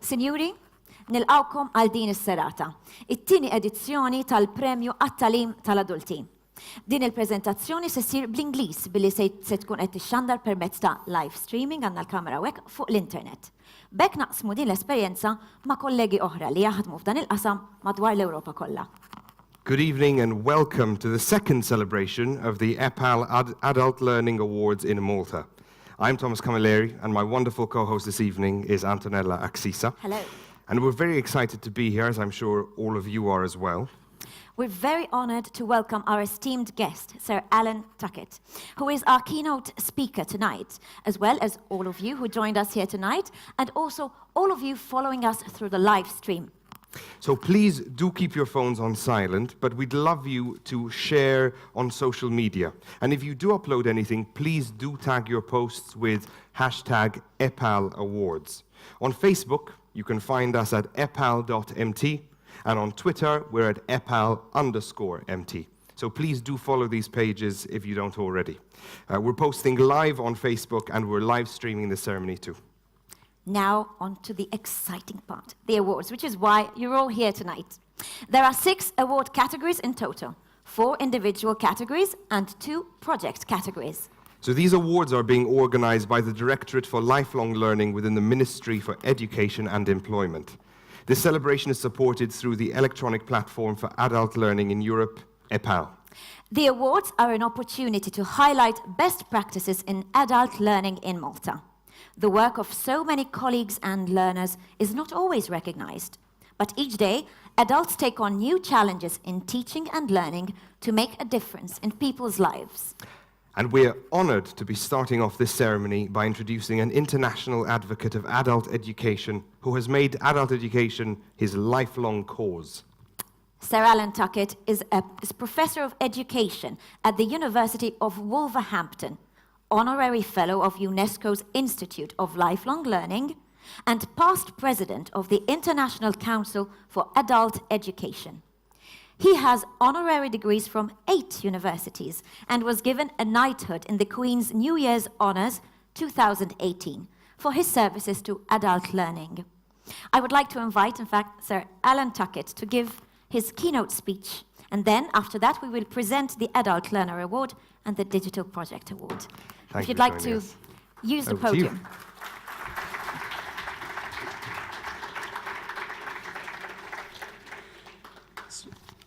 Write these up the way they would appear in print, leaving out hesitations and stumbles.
Sinjuri, nilqawkom għal din is-serata, it-tieni edizzjoni tal-Premju għat-Tagħlim tal-Adulti. Din il-preżentazzjoni se ssir bl-Ingliż billi se tkun qed tixxandar permezz ta' live streaming għandna l-kamera hekk fuq l-internet. Bekk naqsmu din l-esperjenza ma' kollegi oħra li jaħdmu f'dan il-qasam madwar l-Ewropa kollha. Good evening and welcome to the second celebration of the EPALE Adult Learning Awards in Malta. I'm Thomas Camilleri and my wonderful co-host this evening is Antonella Axisa. Hello. And we're very excited to be here, as I'm sure all of you are as well. We're very honoured to welcome our esteemed guest, Sir Alan Tuckett, who is our keynote speaker tonight, as well as all of you who joined us here tonight, and also all of you following us through the live stream. So please do keep your phones on silent, but we'd love you to share on social media. And if you do upload anything, please do tag your posts with hashtag EPALE Awards. On Facebook, you can find us at epal.mt, and on Twitter, we're at epal_mt. So please do follow these pages if you don't already. We're posting live on Facebook, and we're live streaming the ceremony too. Now, on to the exciting part, the awards, which is why you're all here tonight. There are 6 award categories in total, 4 individual categories and 2 project categories. So these awards are being organized by the Directorate for Lifelong Learning within the Ministry for Education and Employment. This celebration is supported through the electronic platform for adult learning in Europe, EPALE. The awards are an opportunity to highlight best practices in adult learning in Malta. The work of so many colleagues and learners is not always recognized, but each day, adults take on new challenges in teaching and learning to make a difference in people's lives. And we are honored to be starting off this ceremony by introducing an international advocate of adult education who has made adult education his lifelong cause. Sir Alan Tuckett is Professor of Education at the University of Wolverhampton, Honorary Fellow of UNESCO's Institute of Lifelong Learning, and past President of the International Council for Adult Education. He has honorary degrees from 8 universities and was given a knighthood in the Queen's New Year's Honours 2018 for his services to adult learning. I would like to invite, in fact, Sir Alan Tuckett to give his keynote speech, and then after that we will present the Adult Learner Award and the Digital Project Award. If you'd like to use the podium.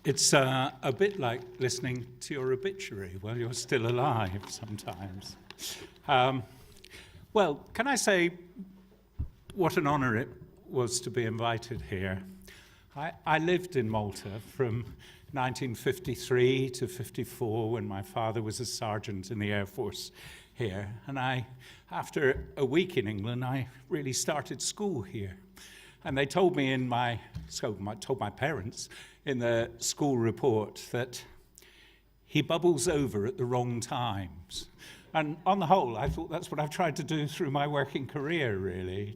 It's a bit like listening to your obituary while you're still alive sometimes. Well, can I say what an honor it was to be invited here. I lived in Malta from 1953 to 54 when my father was a sergeant in the Air Force here. And after a week in England, I really started school here. And they told me told my parents in the school report that he bubbles over at the wrong times. And on the whole, I thought that's what I've tried to do through my working career, really,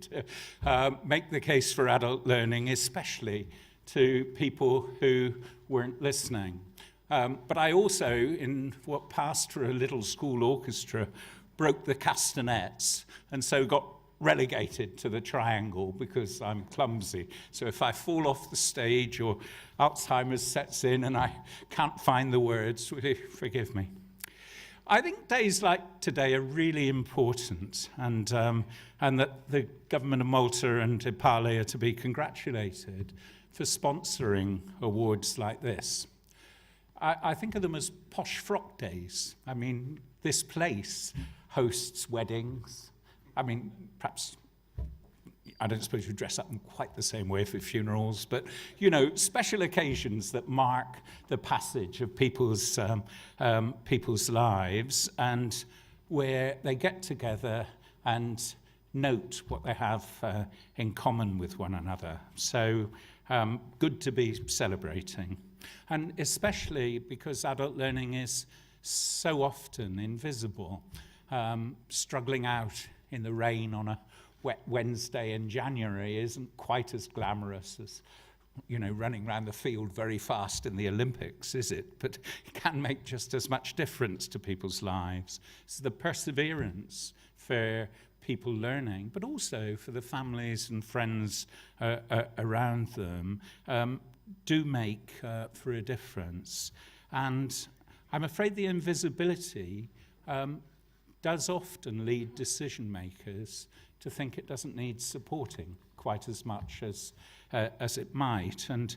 to make the case for adult learning, especially to people who weren't listening. But I also, in what passed for a little school orchestra, broke the castanets, and so got relegated to the triangle because I'm clumsy. So if I fall off the stage or Alzheimer's sets in and I can't find the words, really forgive me. I think days like today are really important, and that the government of Malta and EPALE are to be congratulated for sponsoring awards like this. I think of them as posh frock days. I mean, this place hosts weddings. I mean, perhaps, I don't suppose you dress up in quite the same way for funerals, but, you know, special occasions that mark the passage of people's lives, and where they get together and note what they have in common with one another. So good to be celebrating. And especially because adult learning is so often invisible, struggling out in the rain on a wet Wednesday in January isn't quite as glamorous as, you know, running around the field very fast in the Olympics, is it? But it can make just as much difference to people's lives. It's the perseverance for people learning, but also for the families and friends around them, do make for a difference. And I'm afraid the invisibility does often lead decision makers to think it doesn't need supporting quite as much as it might. And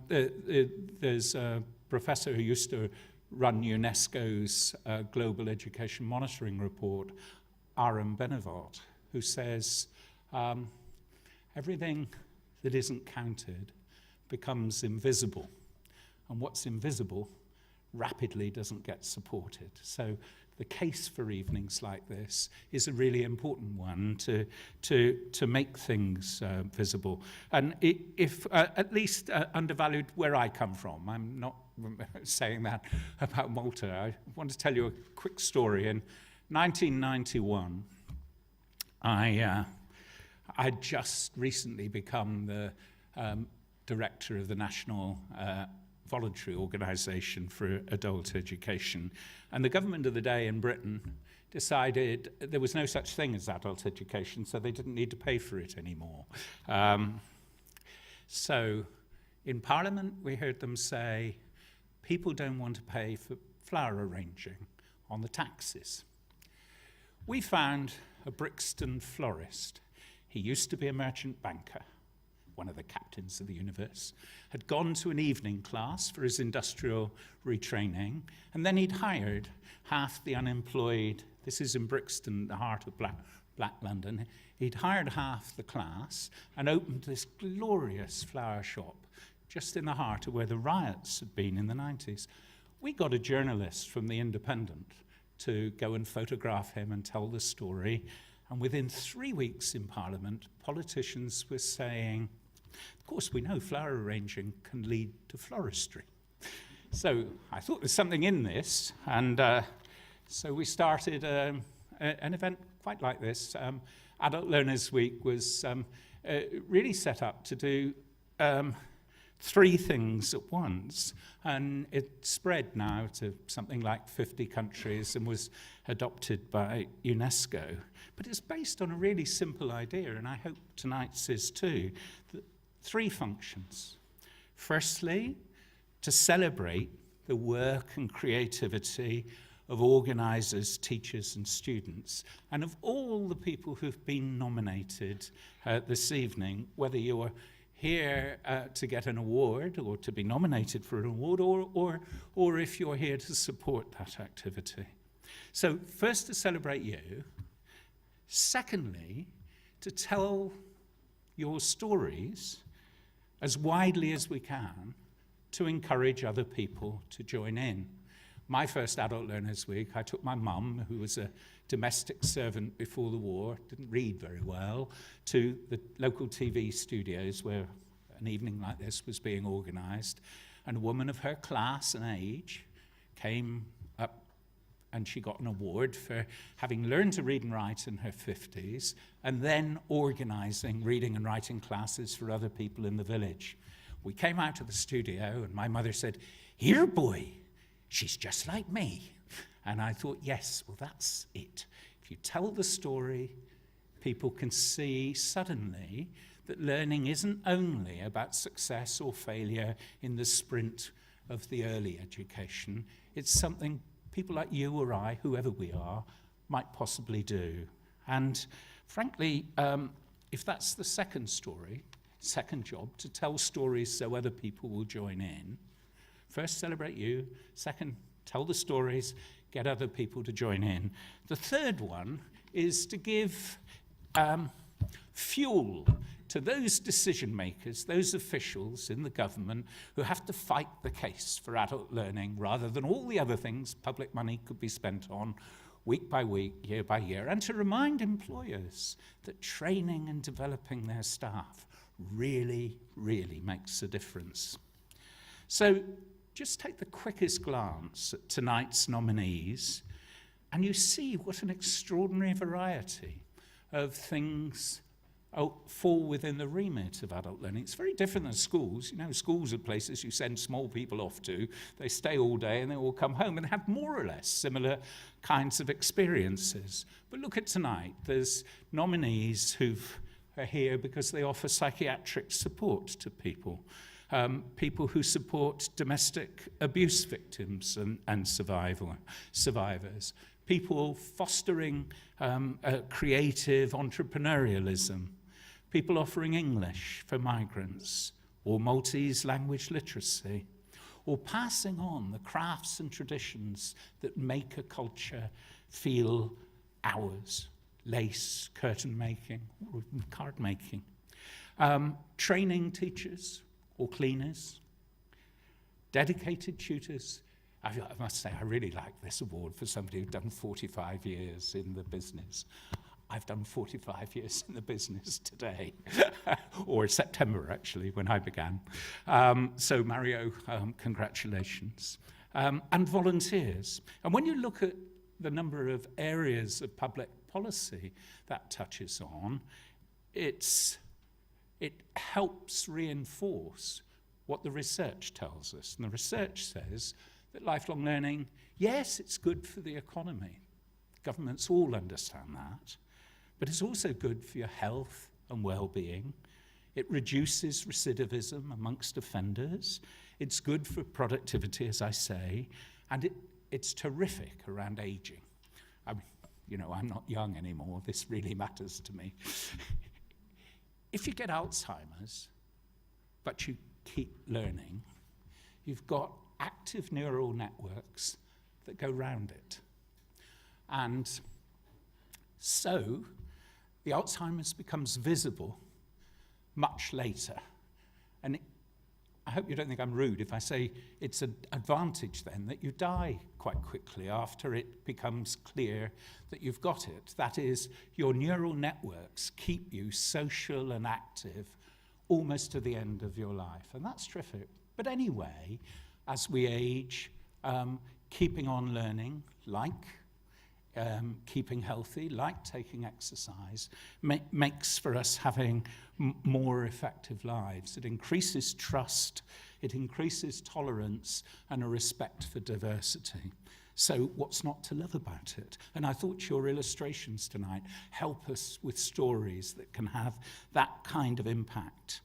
there's a professor who used to run UNESCO's Global Education Monitoring Report, Aram Benevot, who says everything that isn't counted becomes invisible, and what's invisible rapidly doesn't get supported. So the case for evenings like this is a really important one to make things visible. And if at least undervalued where I come from, I'm not saying that about Malta. I want to tell you a quick story. In 1991, I'd just recently become the director of the National Voluntary Organisation for Adult Education. And the government of the day in Britain decided there was no such thing as adult education, so they didn't need to pay for it anymore. So in Parliament, we heard them say, people don't want to pay for flower arranging on the taxes. We found a Brixton florist. He used to be a merchant banker, one of the captains of the universe, had gone to an evening class for his industrial retraining, and then he'd hired half the unemployed, this is in Brixton, the heart of Black London, he'd hired half the class and opened this glorious flower shop just in the heart of where the riots had been in the 90s. We got a journalist from The Independent to go and photograph him and tell the story, and within 3 weeks in Parliament, politicians were saying, of course, we know flower arranging can lead to floristry. So I thought there's something in this, and so we started an event quite like this. Adult Learners Week was really set up to do 3 things at once, and it spread now to something like 50 countries and was adopted by UNESCO. But it's based on a really simple idea, and I hope tonight's is too. 3 functions. Firstly, to celebrate the work and creativity of organisers, teachers and students, and of all the people who've been nominated this evening, whether you're here to get an award or to be nominated for an award, or if you're here to support that activity. So first, to celebrate you. Secondly, to tell your stories as widely as we can to encourage other people to join in. My first Adult Learners Week, I took my mum, who was a domestic servant before the war, didn't read very well, to the local TV studios where an evening like this was being organised, and a woman of her class and age came up and she got an award for having learned to read and write in her 50s and then organising reading and writing classes for other people in the village. We came out of the studio and my mother said, "Here, boy, she's just like me." And I thought, yes, well, that's it. If you tell the story, people can see suddenly that learning isn't only about success or failure in the sprint of the early education. It's something people like you or I, whoever we are, might possibly do. And frankly, if that's the second story, second job, to tell stories so other people will join in, first, celebrate you. Second, tell the stories, get other people to join in. The third one is to give fuel to those decision makers, those officials in the government who have to fight the case for adult learning rather than all the other things public money could be spent on week by week, year by year, and to remind employers that training and developing their staff really, really makes a difference. So just take the quickest glance at tonight's nominees, and you see what an extraordinary variety of things fall within the remit of adult learning. It's very different than schools. You know, schools are places you send small people off to. They stay all day and they all come home and have more or less similar kinds of experiences. But look at tonight. There's nominees who are here because they offer psychiatric support to people. People who support domestic abuse victims and survivors. People fostering creative entrepreneurialism. People offering English for migrants, or Maltese language literacy, or passing on the crafts and traditions that make a culture feel ours. Lace, curtain making, or card making. Training teachers or cleaners. Dedicated tutors. I must say, I really like this award for somebody who's done 45 years in the business. I've done 45 years in the business today, or September, actually, when I began. So, Mario, congratulations. And volunteers. And when you look at the number of areas of public policy that touches on, it helps reinforce what the research tells us. And the research says that lifelong learning, yes, it's good for the economy. Governments all understand that. But it's also good for your health and well-being. It reduces recidivism amongst offenders. It's good for productivity, as I say. And it's terrific around aging. I mean, you know, I'm not young anymore. This really matters to me. If you get Alzheimer's, but you keep learning, you've got active neural networks that go round it. And so the Alzheimer's becomes visible much later. And I hope you don't think I'm rude if I say it's an advantage then that you die quite quickly after it becomes clear that you've got it. That is, your neural networks keep you social and active almost to the end of your life. And that's terrific. But anyway, as we age, keeping on learning, like keeping healthy, like taking exercise, makes for us having more effective lives. It increases trust, it increases tolerance and a respect for diversity. So what's not to love about it? And I thought your illustrations tonight help us with stories that can have that kind of impact.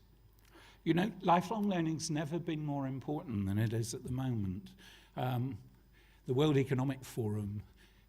You know, lifelong learning's never been more important than it is at the moment. The World Economic Forum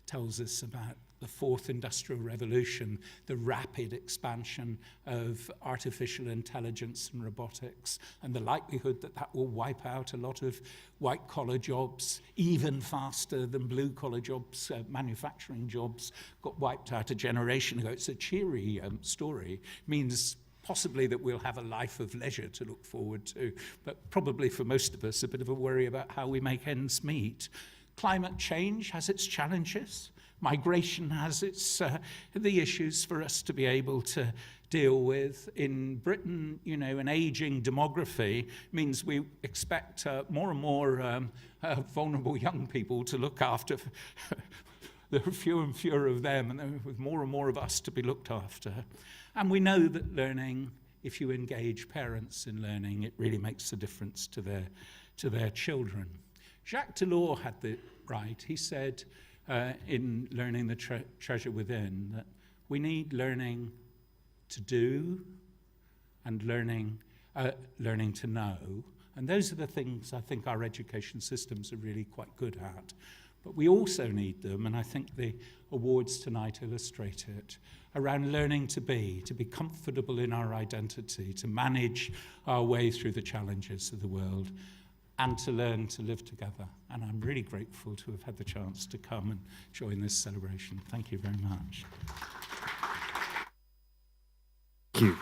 tells us about the fourth industrial revolution, the rapid expansion of artificial intelligence and robotics, and the likelihood that that will wipe out a lot of white-collar jobs even faster than blue-collar jobs. Manufacturing jobs got wiped out a generation ago. It's a cheery story. It means possibly that we'll have a life of leisure to look forward to, but probably for most of us a bit of a worry about how we make ends meet. Climate change has its challenges. Migration has its the issues for us to be able to deal with. In Britain, you know, an aging demography means we expect more and more vulnerable young people to look after. There are fewer and fewer of them, and with more and more of us to be looked after. And we know that learning, if you engage parents in learning, it really makes a difference to their children. Jacques Delors had it right. He said in Learning the Treasure Within that we need learning to do and learning to know. And those are the things I think our education systems are really quite good at. But we also need them, and I think the awards tonight illustrate it, around learning to be comfortable in our identity, to manage our way through the challenges of the world, and to learn to live together. And I'm really grateful to have had the chance to come and join this celebration. Thank you very much. Thank you.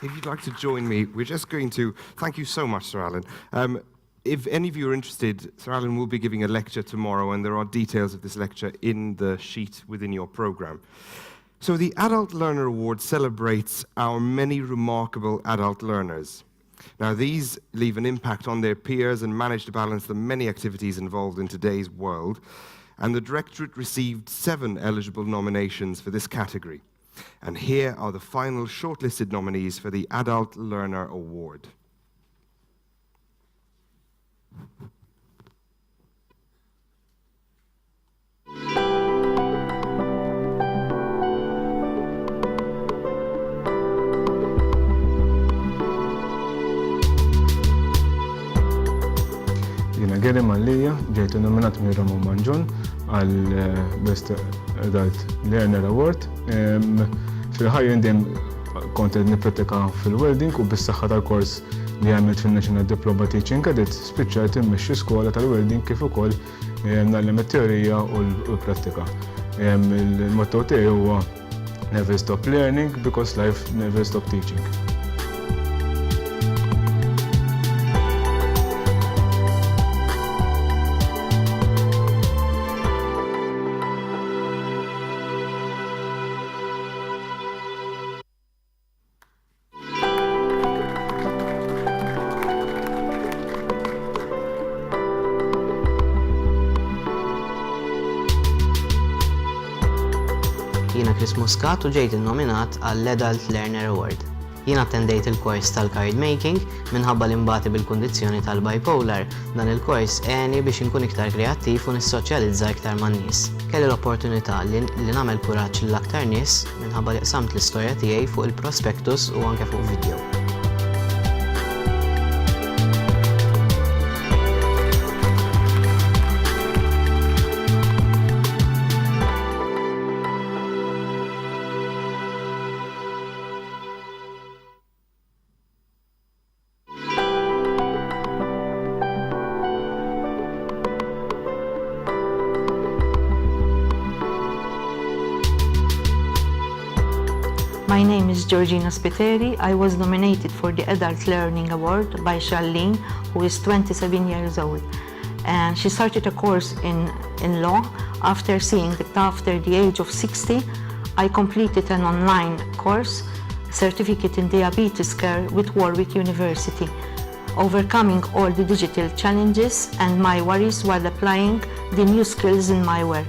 If you'd like to join me, we're just going to... Thank you so much, Sir Alan. If any of you are interested, Sir Alan will be giving a lecture tomorrow, and there are details of this lecture in the sheet within your programme. So the Adult Learner Award celebrates our many remarkable adult learners. Now, these leave an impact on their peers and manage to balance the many activities involved in today's world. And the Directorate received 7 eligible nominations for this category. And here are the final shortlisted nominees for the Adult Learner Award. Jina Geri Mallija, ġejtu nominat minn Ramon Manġun għal Best Adult Learner Award. Fil-ħajja dejjem kont qed nippratika fil-welding u bis-saħħa tal-kors li għamilt fil-National Diploma Teaching Cadet spiċċajt immexxi skola tal-welding kif ukoll nagħlem it-teorija u l-prattika. Il-motto tiegħi huwa Never stop learning because life never stop teaching. Jiena Chris Muscat u ġejt innominat għall-Adult Learner Award. Jien attendejt il-kors tal-card making minħabba li mbagħti bil-kundizzjoni tal-bipolar. Dan il-kors għeni biex inkun iktar kreattiv u nissoċjalizza iktar man-nies. Kelli l-opportunità li nagħmel kuraġġ lill-aktar nies minħabba li qsamt l-istorja tiegħi fuq il-prospektus u anke fuq video. My name is Georgina Spiteri. I was nominated for the Adult Learning Award by Charlene, who is 27 years old. And she started a course in law. After seeing that after the age of 60, I completed an online course, certificate in diabetes care with Warwick University, overcoming all the digital challenges and my worries while applying the new skills in my work.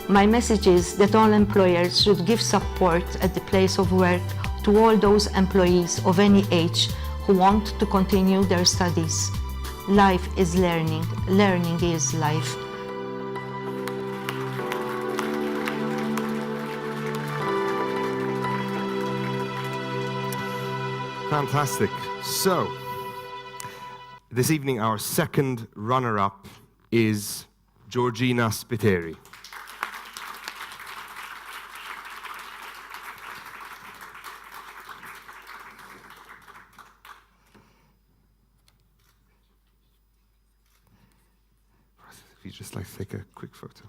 My message is that all employers should give support at the place of work to all those employees of any age who want to continue their studies. Life is learning. Learning is life. Fantastic. So, this evening our second runner-up is Georgina Spiteri. If you just like to take a quick photo.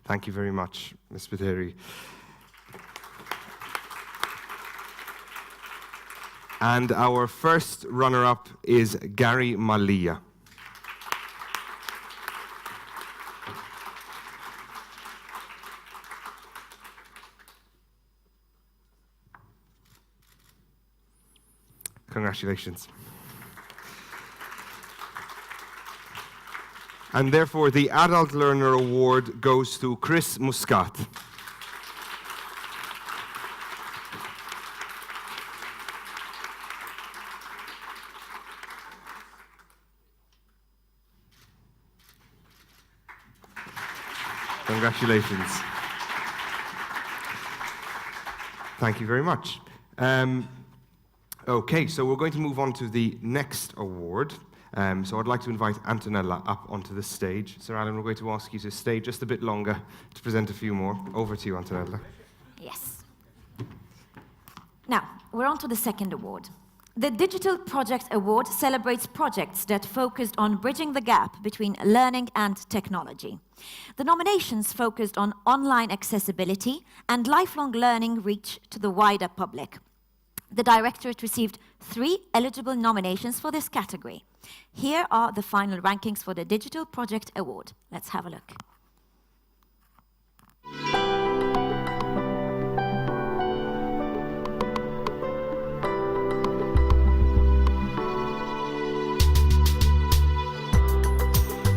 Thank you very much, Ms. Spiteri. And our first runner-up is Gary Mallia. Congratulations. And therefore, the Adult Learner Award goes to Chris Muscat. Congratulations. Thank you very much. Okay, so we're going to move on to the next award. So I'd like to invite Antonella up onto the stage. Sir Alan, we're going to ask you to stay just a bit longer to present a few more. Over to you, Antonella. Yes. Now, we're on to the second award. The Digital Project Award celebrates projects that focused on bridging the gap between learning and technology. The nominations focused on online accessibility and lifelong learning reach to the wider public. The Directorate received 3 eligible nominations for this category. Here are the final rankings for the Digital Project Award. Let's have a look.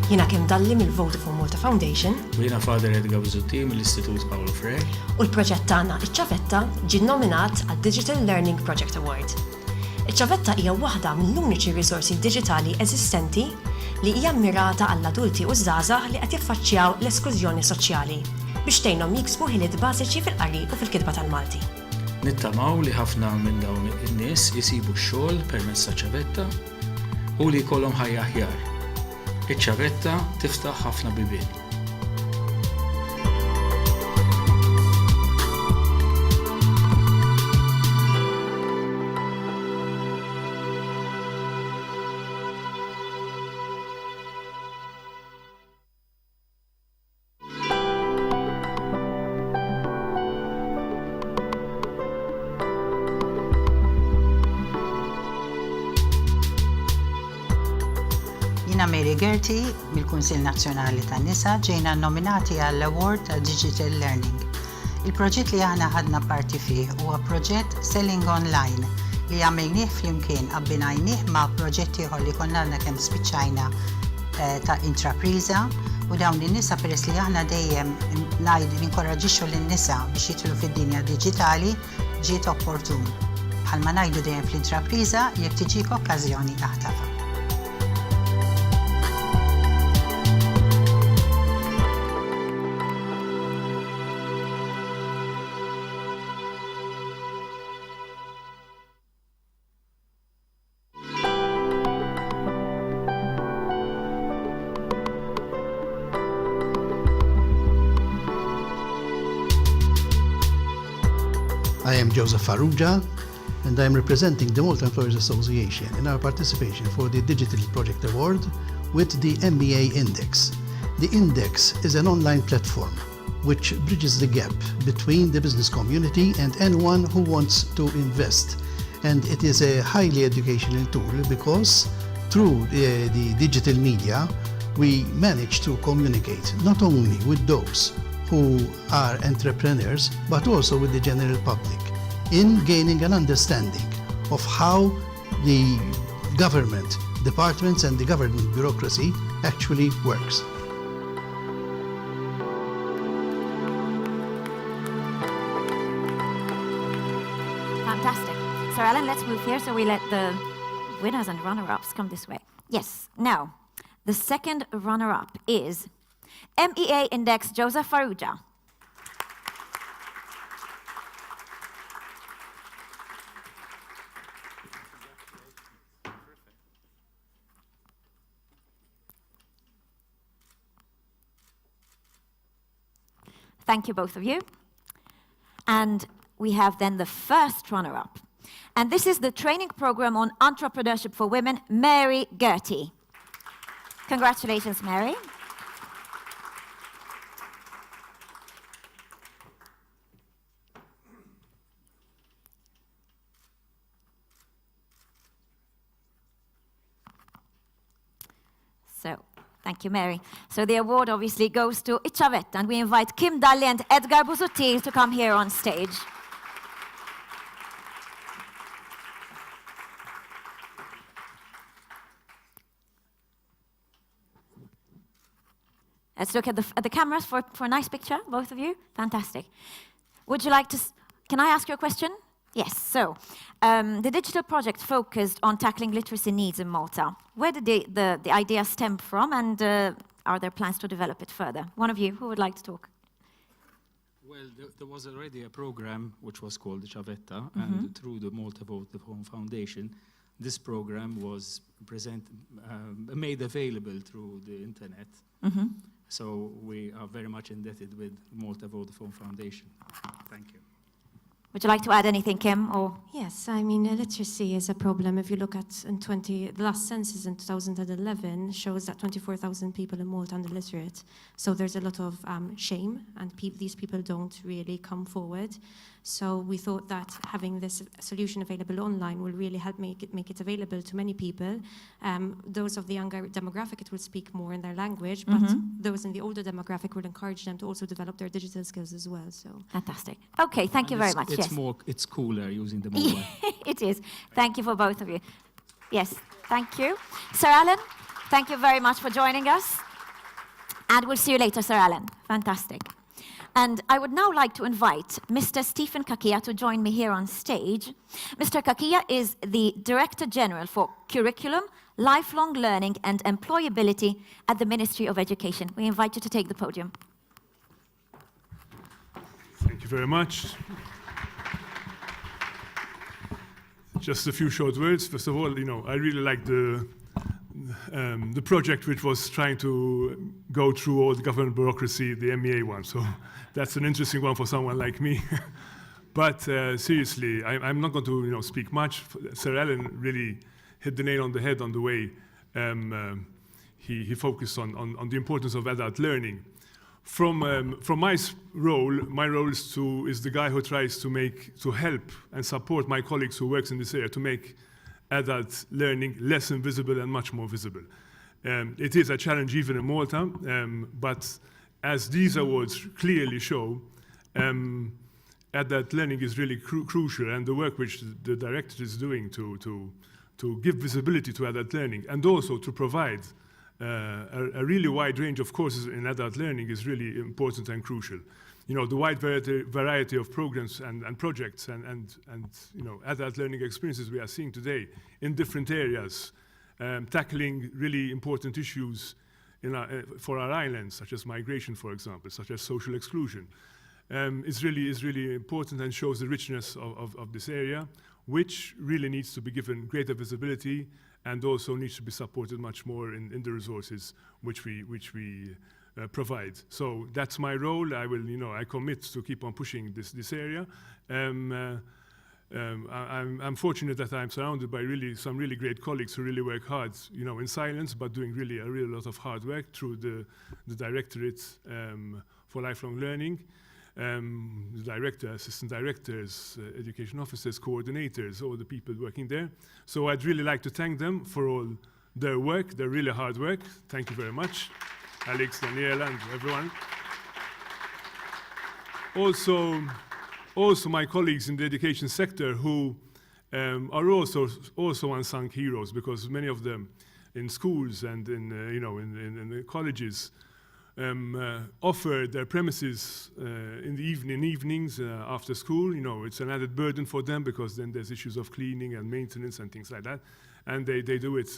Jiena Kim Dalli mill-Vodafone Malta Foundation. U jiena Father Edgar Bizzutti mill-Istitut Paolo Freire. U l-proġett tagħna iċ-ċavetta ġie nominat għal Digital Learning Project Award. Iċ-ċavetta hija waħda mill-uniċi risorsi diġitali eżistenti li hija mmirata għall-adulti u żgħażagħ li qed jiffaċċjaw l-esklużjoni soċjali biex tgħinhom jiksbu ħiliet bażiċi fil-qari u fil-kitba tal-Malti. Nittamaw li ħafna minn dawn in-nies jisibu x-xogħol permezz ta' ċavetta u li jkollhom ħajja aħjar. Iċ-ċavetta tiftaħ ħafna bibien. Jiena Mary Gerti mill-Kunsill Nazzjonali tan-Nisa ġejna nominati għall-Award ta' Digital Learning. Il-proġett li aħna ħadna parti fih huwa proġett Selling Online li għamilnieh flimkien abbinajnieh ma' proġetti ieħor li konna kemm spiċċajna ta' intrapriża u dawn in-nisa peress li aħna dejjem ninkoraġixxu lin-nisa biex jidħlu fid-dinja diġitali ġiet opportun. Bħalma ngħidu dejjem fl-intrapriża jekk tiġik okkażjoni aħtafha. I am Joseph Farrugia, and I am representing the Malta Employers Association in our participation for the Digital Project Award with the MEA Index. The Index is an online platform which bridges the gap between the business community and anyone who wants to invest. And it is a highly educational tool because through the digital media, we manage to communicate not only with those who are entrepreneurs, but also with the general public in gaining an understanding of how the government departments and the government bureaucracy actually works. Fantastic. So Alan, let's move here so we let the winners and runner-ups come this way. Yes. Now, the second runner-up is MEA Index Joseph Farrugia. Thank you, both of you. And we have then the first runner-up. And this is the training program on entrepreneurship for women, Mary Gerti. Congratulations, Mary. So, thank you, Mary. So the award obviously goes to iċ-ċavetta, and we invite Kim Dalli and Edgar Bizzutti to come here on stage. Let's look at the cameras for a nice picture, both of you. Fantastic. Would you like to, can I ask you a question? Yes, so the digital project focused on tackling literacy needs in Malta. Where did the idea stem from, and are there plans to develop it further? One of you, who would like to talk? Well, there was already a program which was called the Ċavetta, and through the Malta Vodafone Foundation, this program was made available through the internet. So we are very much indebted with Malta Vodafone Foundation. Thank you. Would you like to add anything, Kim? Or Yes, I mean, literacy is a problem. If you look at the last census in 2011 shows that 24,000 people in Malta are illiterate. So there's a lot of shame, and these people don't really come forward. So we thought that having this solution available online will really help make it available to many people. Those of the younger demographic, it will speak more in their language, but those in the older demographic will encourage them to also develop their digital skills as well. So fantastic. Okay, thank you very much. It's it's cooler using the mobile. It is. Thank you for both of you. Yes, thank you. Sir Alan, thank you very much for joining us. And we'll see you later, Sir Alan. Fantastic. And I would now like to invite Mr. Stephen Kakia to join me here on stage. Mr. Kakia is the Director General for Curriculum, Lifelong Learning and Employability at the Ministry of Education. We invite you to take the podium. Thank you very much. Just a few short words. First of all, I really like the project which was trying to go through all the government bureaucracy, the MEA one. So that's an interesting one for someone like me. But seriously, I'm not going to speak much. Sir Alan really hit the nail on the head on the way he focused on the importance of adult learning. From my role is the guy who tries to help and support my colleagues who works in this area to make adult learning less invisible and much more visible. It is a challenge even in Malta, but as these awards clearly show, adult learning is really crucial, and the work which the Directorate is doing to give visibility to adult learning and also to provide a really wide range of courses in adult learning is really important and crucial. The wide variety of programs and projects and adult learning experiences we are seeing today in different areas, tackling really important issues for our islands, such as migration, for example, such as social exclusion, is really important and shows the richness of this area, which really needs to be given greater visibility and also needs to be supported much more in the resources which we provide. So that's my role. I commit to keep on pushing this area. I'm fortunate that I'm surrounded by some really great colleagues who really work hard, in silence, but doing really a lot of hard work through the Directorate for Lifelong Learning. The director, assistant directors, education officers, coordinators, all the people working there. So I'd really like to thank them for all their work, their really hard work. Thank you very much, Alex, Daniela, and everyone. Also my colleagues in the education sector who are also unsung heroes, because many of them in schools and in the colleges offer their premises in the evenings after school. It's an added burden for them because then there's issues of cleaning and maintenance and things like that. And they do it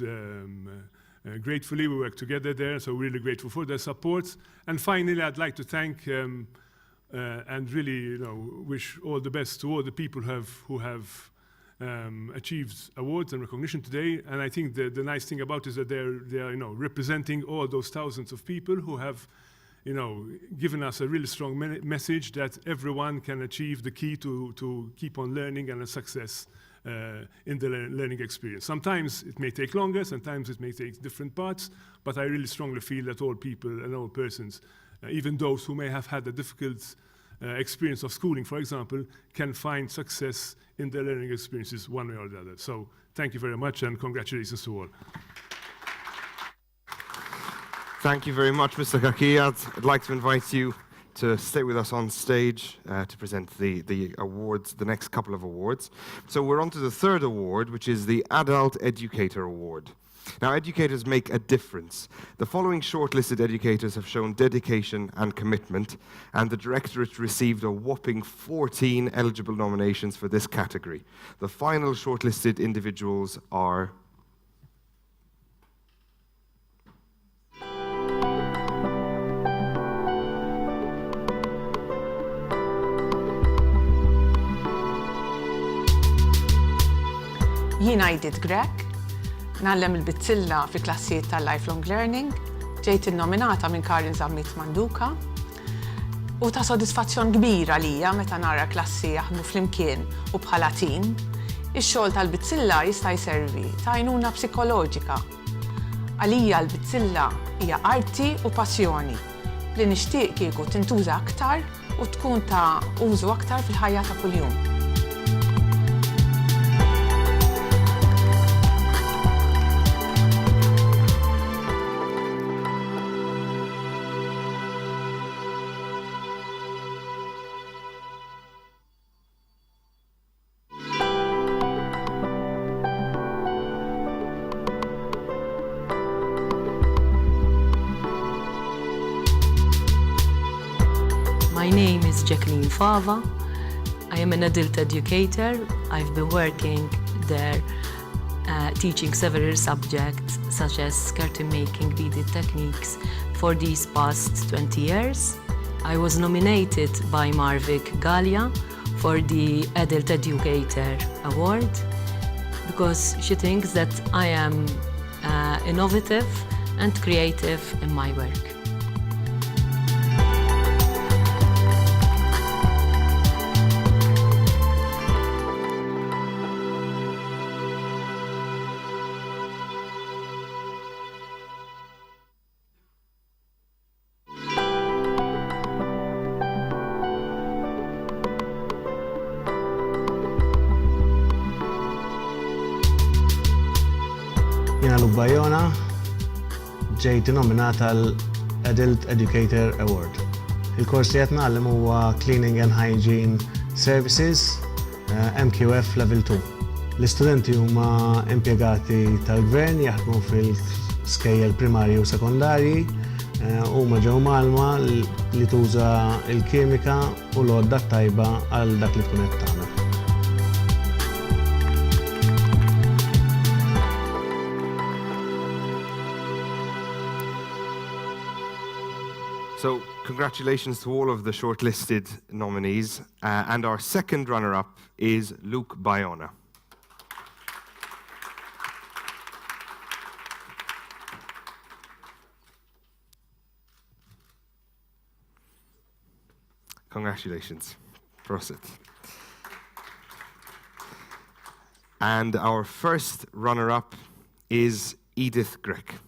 gratefully. We work together there, so we're really grateful for their support. And finally, I'd like to thank and really wish all the best to all the people who have achieved awards and recognition today. And I think the nice thing about it is that they're representing all those thousands of people who have given us a really strong message that everyone can achieve the key to keep on learning and a success in the learning experience. Sometimes it may take longer, sometimes it may take different parts, but I really strongly feel that all people and all persons, even those who may have had a difficult experience of schooling, for example, can find success in their learning experiences one way or the other. So thank you very much and congratulations to all. Thank you very much, Mr. Kakia. I'd like to invite you to stay with us on stage to present the awards, the next couple of awards. So we're on to the third award, which is the Adult Educator Award. Now, educators make a difference. The following shortlisted educators have shown dedication and commitment, and the Directorate received a whopping 14 eligible nominations for this category. The final shortlisted individuals are Jiena Judith Grek, nallem il-bitzilla fi klassijiet tal-Lifelong Learning, ġejt innominata minn Karin Zammit Manduka u ta' sodisfazzjon kbira lija meta nara klassi jaħdmu flimkien u bħala tim. Ix-xogħol tal-bitzilla jista' jservi ta' għajnuna psikoloġika. Għalija l-bitzilla hija arti u passjoni li nixtieq kieku tintuża aktar u tkun ta' użu aktar fil-ħajja ta' kuljum. My name is Jacqueline Fava. I am an adult educator. I've been working there teaching several subjects such as curtain making, beaded techniques for these past 20 years. I was nominated by Marvik Galia for the Adult Educator Award because she thinks that I am innovative and creative in my work. Jena Lubajona, ġejt nominata l-Adult Educator Award. Il-kors li qed nagħllem huwa Cleaning and Hygiene Services, MQF Level 2. L-istudenti huma impjegati tal-gvern jaħdmu fil-skejjel primarji u sekondarji, huma ġew malma li tuża l-kimika u l-għodda tajba għal dak li tkun qed tagħmel. So, congratulations to all of the shortlisted nominees. And our second runner-up is Luke Bayona. Congratulations. Prosit. And our first runner-up is Edith Grech.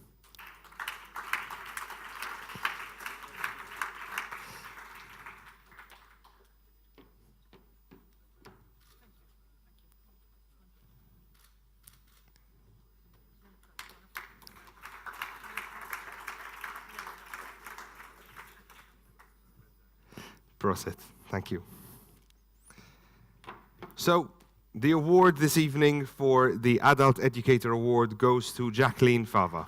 Prosit. Thank you. So, the award this evening for the Adult Educator Award goes to Jacqueline Fava.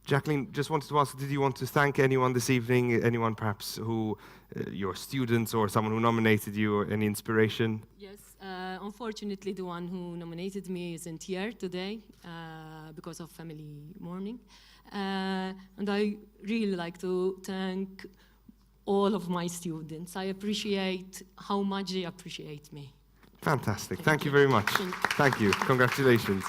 Jacqueline, just wanted to ask, did you want to thank anyone this evening? Anyone perhaps who, your students or someone who nominated you, or any inspiration? Yes, unfortunately the one who nominated me isn't here today because of family mourning. And I really like to thank all of my students. I appreciate how much they appreciate me. Fantastic. Thank you very much. Thank you. Congratulations.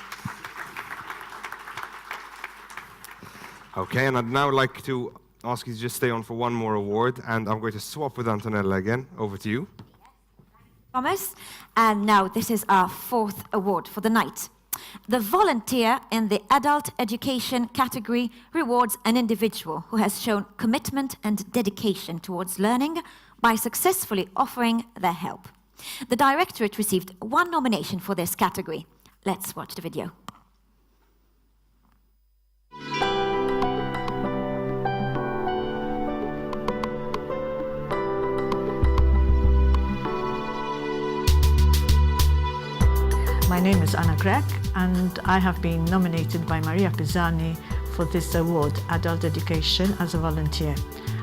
Okay, and I'd now like to ask you to just stay on for one more award, and I'm going to swap with Antonella again. Over to you. Thomas, and now this is our fourth award for the night. The volunteer in the adult education category rewards an individual who has shown commitment and dedication towards learning by successfully offering their help. The Directorate received one nomination for this category. Let's watch the video. My name is Anna Grech, and I have been nominated by Maria Pisani for this award, Adult Education, as a volunteer.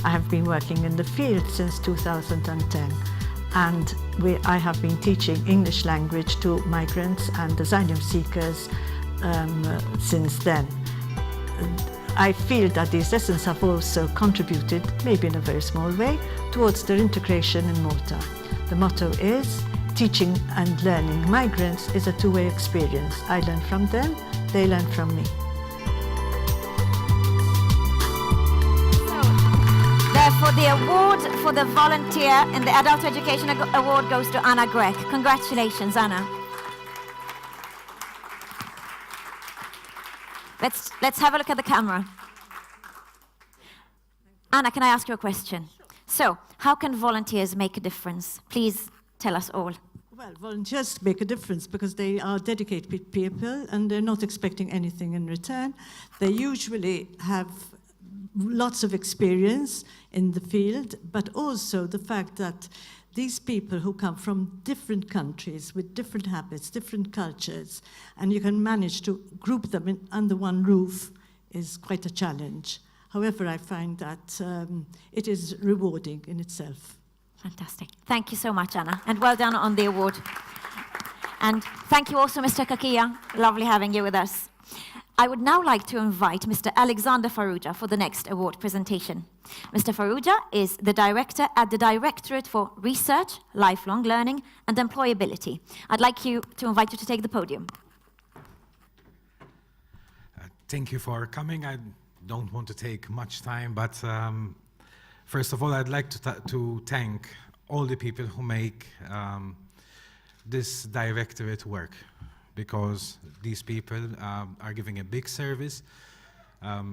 I have been working in the field since 2010, and I have been teaching English language to migrants and asylum seekers since then. I feel that these lessons have also contributed, maybe in a very small way, towards their integration in Malta. The motto is, teaching and learning migrants is a two-way experience. I learn from them, they learn from me. Therefore, the award for the volunteer in the Adult Education Award goes to Anna Grech. Congratulations, Anna. Let's have a look at the camera. Anna, can I ask you a question? So, how can volunteers make a difference? Please tell us all. Well, volunteers make a difference because they are dedicated people and they're not expecting anything in return. They usually have lots of experience in the field, but also the fact that these people who come from different countries with different habits, different cultures, and you can manage to group them under one roof is quite a challenge. However, I find that it is rewarding in itself. Fantastic. Thank you so much, Anna, and well done on the award. And thank you also, Mr. Kakia. Lovely having you with us. I would now like to invite Mr. Alexander Farrugia for the next award presentation. Mr. Farrugia is the director at the Directorate for Research, Lifelong Learning and Employability. I'd like to invite you to take the podium. Thank you for coming. I don't want to take much time, but first of all, I'd like to thank all the people who make this Directorate work, because these people are giving a big service.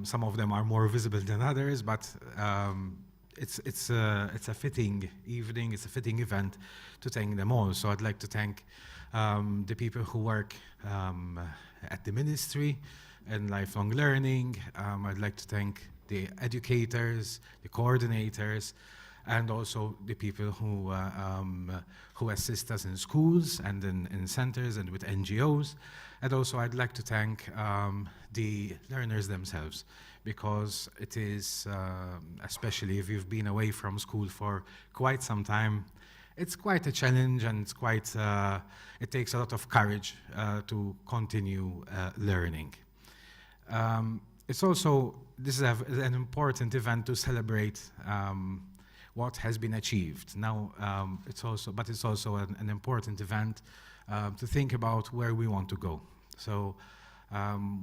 Some of them are more visible than others, but it's a fitting evening, it's a fitting event to thank them all. So I'd like to thank the people who work at the Ministry and Lifelong Learning. I'd like to thank the educators, the coordinators, and also the people who assist us in schools and in centers and with NGOs. And also I'd like to thank the learners themselves, because it is, especially if you've been away from school for quite some time, it's quite a challenge, and it's quite, it takes a lot of courage to continue learning. It's also, this is an important event to celebrate what has been achieved. Now, it's also an important event to think about where we want to go. So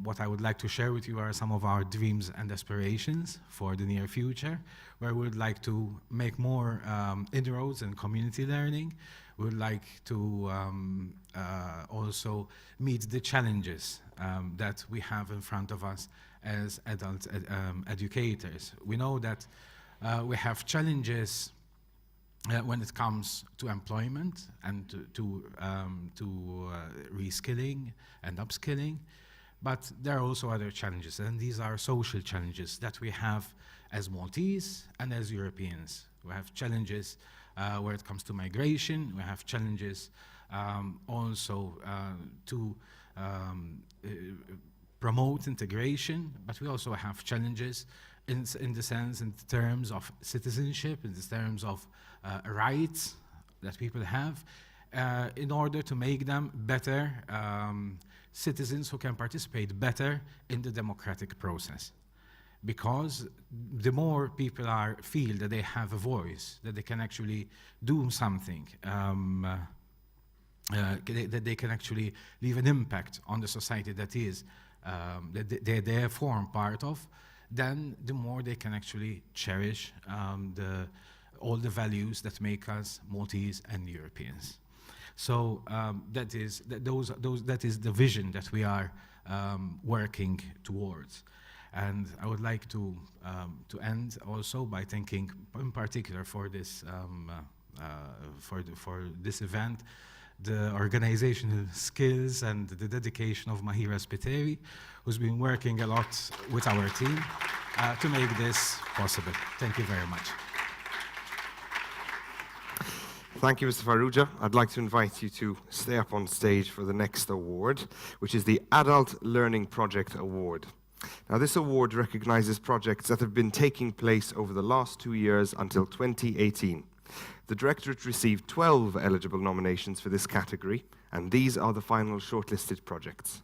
what I would like to share with you are some of our dreams and aspirations for the near future, where we would like to make more inroads in community learning. We would like to also meet the challenges that we have in front of us as adult educators. We know that we have challenges when it comes to employment and to reskilling and upskilling, but there are also other challenges, and these are social challenges that we have as Maltese and as Europeans. We have challenges where it comes to migration. We have challenges also to promote integration, but we also have challenges in terms of citizenship, in the terms of rights that people have, in order to make them better citizens who can participate better in the democratic process. Because the more people feel that they have a voice, that they can actually do something, that they can actually leave an impact on the society that is that they form part of, then the more they can actually cherish all the values that make us Maltese and Europeans. So that is the vision that we are working towards. And I would like to end also by thanking, in particular for this for this event, the organizational skills and the dedication of Mahira Spiteri, who's been working a lot with our team to make this possible. Thank you very much. Thank you, Mr. Farrugia. I'd like to invite you to stay up on stage for the next award, which is the Adult Learning Project Award. Now, this award recognizes projects that have been taking place over the last 2 years until 2018. The Directorate received 12 eligible nominations for this category, and these are the final shortlisted projects.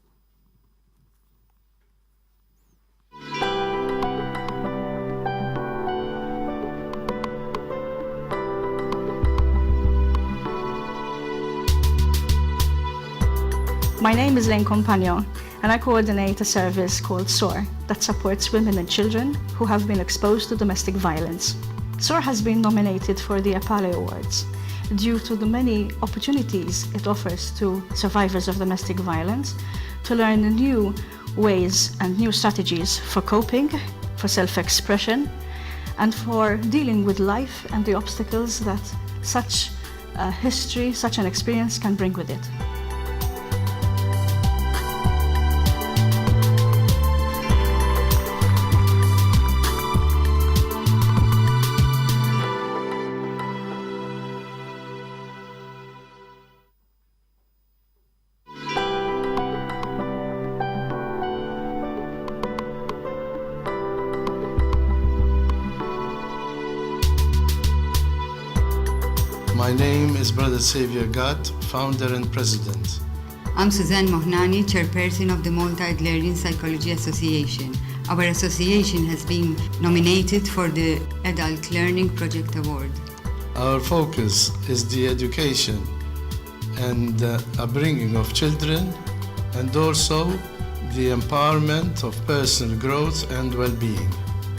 My name is Lane Compagnon, and I coordinate a service called SOAR that supports women and children who have been exposed to domestic violence. SOAR has been nominated for the EPALE Awards due to the many opportunities it offers to survivors of domestic violence to learn new ways and new strategies for coping, for self-expression, and for dealing with life and the obstacles that such a history, such an experience can bring with it. My name is Brother Xavier Gatt, founder and president. I'm Suzanne Mohnani, chairperson of the Malta Adlerian Psychology Association. Our association has been nominated for the Adult Learning Project Award. Our focus is the education and upbringing of children, and also the empowerment of personal growth and well-being.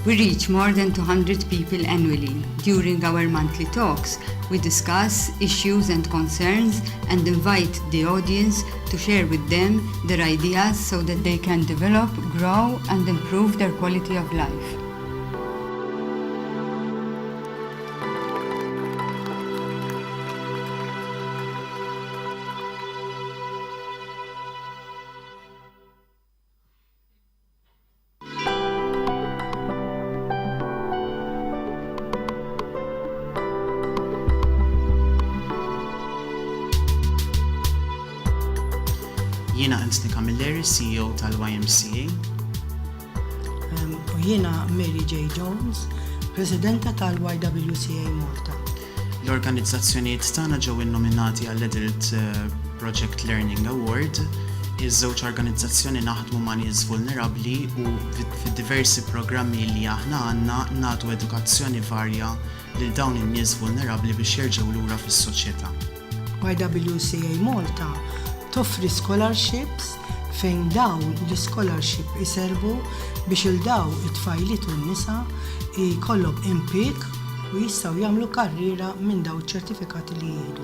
We reach more than 200 people annually. During our monthly talks, we discuss issues and concerns and invite the audience to share with them their ideas so that they can develop, grow, and improve their quality of life. Jiena Anthony Camilleri, CEO tal-YMCA. U jiena Mary J. Jones, Presidenta tal-YWCA Malta. L-organizzazzjonijiet tagħna ġew innominati għall-Adult Project Learning Award. Iż-żewġ organizzazzjoni naħdmu ma' nies vulnerabbli u fid-diversi programmi li aħna għandna nagħtu edukazzjoni varja lil dawn in-nies vulnerabbli biex jerġgħu lura fis-soċjetà. YWCA Malta toffri scholarships fejn dawn l-scholarship iservu biex il-daw it-tfajliet u n-nisa jkollhom impjieg u jistgħu jagħmlu karriera minn dawn iċ-ċertifikati li jieħdu.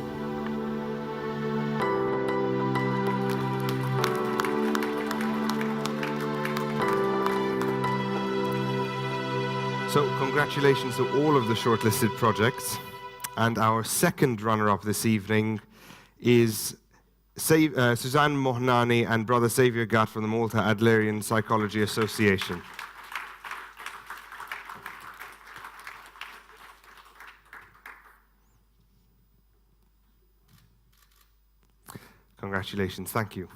So, congratulations to all of the shortlisted projects. And our second runner-up this evening is Suzanne Mohnani and Brother Xavier Gatt from the Malta Adlerian Psychology Association. Congratulations, thank you.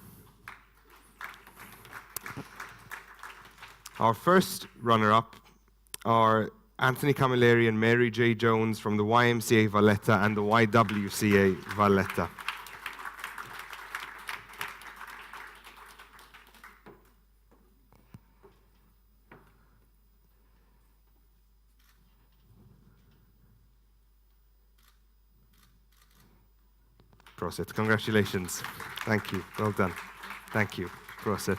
Our first runner-up are Anthony Camilleri and Mary J. Jones from the YMCA Valletta and the YWCA Valletta. Prosit. Congratulations. Thank you. Well done. Thank you. Prosit.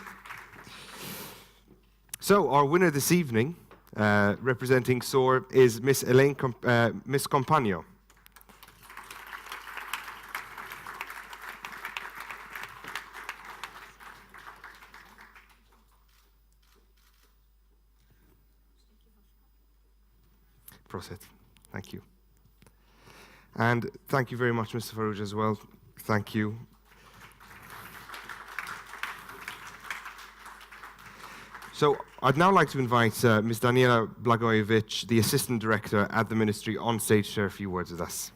So, our winner this evening, representing SOAR, is Miss Elaine Miss Compagno. Prosit. Thank you. And thank you very much, Mr. Farouj, as well. Thank you. So I'd now like to invite Ms. Daniela Blagojevic, the Assistant Director at the Ministry, on stage to share a few words with us.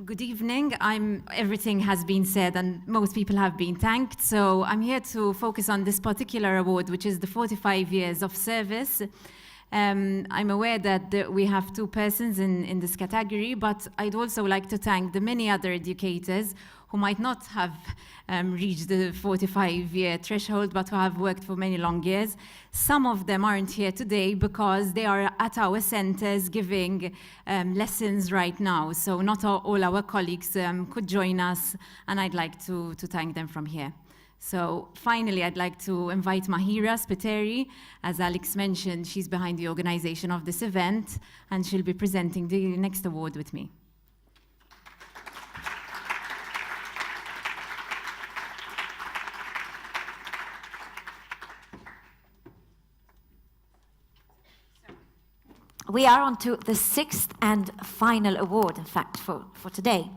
Good evening. Everything has been said and most people have been thanked. So I'm here to focus on this particular award, which is the 45 years of service. I'm aware that we have two persons in this category, but I'd also like to thank the many other educators who might not have reached the 45-year threshold, but who have worked for many long years. Some of them aren't here today because they are at our centers giving lessons right now. So not all our colleagues could join us, and I'd like to thank them from here. So finally, I'd like to invite Mahira Spiteri. As Alex mentioned, she's behind the organization of this event, and she'll be presenting the next award with me. We are on to the sixth and final award, in fact, for today.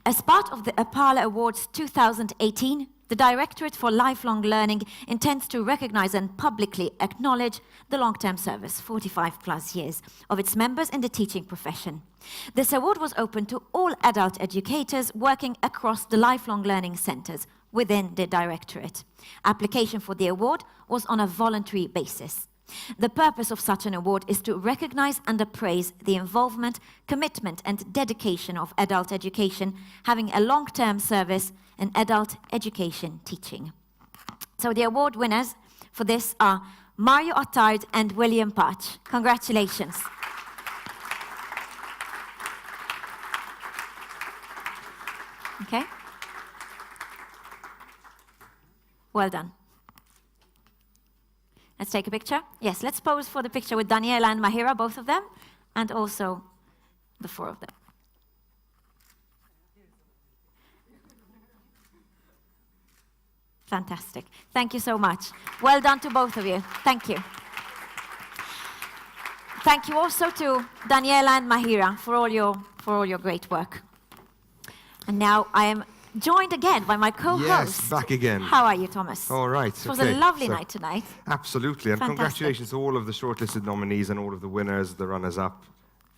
As part of the EPALE Awards 2018, the Directorate for Lifelong Learning intends to recognize and publicly acknowledge the long-term service, 45+ years, of its members in the teaching profession. This award was open to all adult educators working across the lifelong learning centers, within the Directorate. Application for the award was on a voluntary basis. The purpose of such an award is to recognize and appraise the involvement, commitment, and dedication of adult education, having a long-term service in adult education teaching. So the award winners for this are Mario Attard and William Patch. Congratulations. Okay. Well done. Let's take a picture. Yes, let's pose for the picture with Daniela and Mahira, both of them, and also the four of them. Fantastic. Thank you so much. Well done to both of you. Thank you. Thank you also to Daniela and Mahira for all your great work. And now I am joined again by my co-host. Yes, back again. How are you, Thomas? All right. It was a lovely night tonight. Absolutely. And Fantastic. congratulations to all of the shortlisted nominees and all of the winners, the runners-up.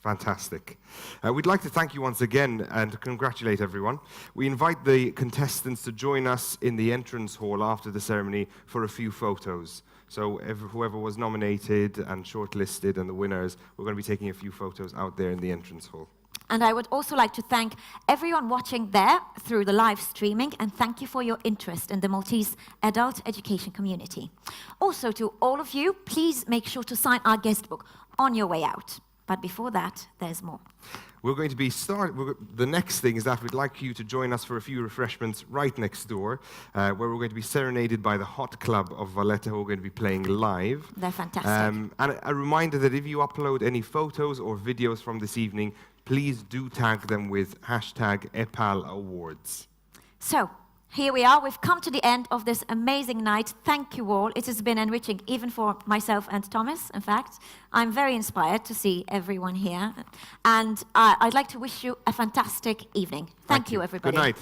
Fantastic. We'd like to thank you once again and congratulate everyone. We invite the contestants to join us in the entrance hall after the ceremony for a few photos. So whoever was nominated and shortlisted and the winners, we're going to be taking a few photos out there in the entrance hall. And I would also like to thank everyone watching there through the live streaming, and thank you for your interest in the Maltese adult education community. Also to all of you, please make sure to sign our guest book on your way out. But before that, there's more. We're going to be the next thing is that we'd like you to join us for a few refreshments right next door, where we're going to be serenaded by the Hot Club of Valletta, who are going to be playing live. They're fantastic. And a reminder that if you upload any photos or videos from this evening, please do tag them with hashtag EPALE Awards. So, here we are. We've come to the end of this amazing night. Thank you all. It has been enriching, even for myself and Thomas, in fact. I'm very inspired to see everyone here. And I'd like to wish you a fantastic evening. Thank you, everybody. Good night.